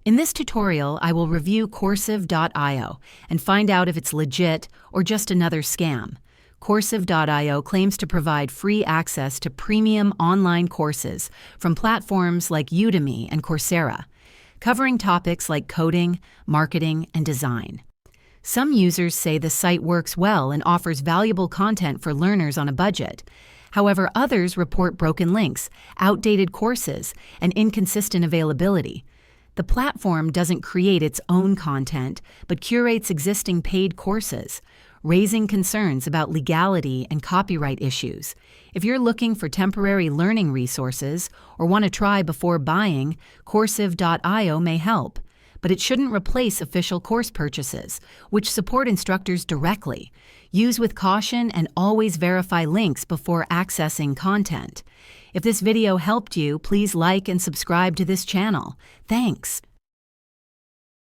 In this tutorial, I will review Coursive.io and find out if it's legit or just another scam. Coursive.io claims to provide free access to premium online courses from platforms like Udemy and Coursera, covering topics like coding, marketing, and design. Some users say the site works well and offers valuable content for learners on a budget. However, others report broken links, outdated courses, and inconsistent availability. The platform doesn't create its own content, but curates existing paid courses, raising concerns about legality and copyright issues. If you're looking for temporary learning resources or want to try before buying, Coursive.io may help. But it shouldn't replace official course purchases, which support instructors directly. Use with caution and always verify links before accessing content. If this video helped you, please like and subscribe to this channel. Thanks.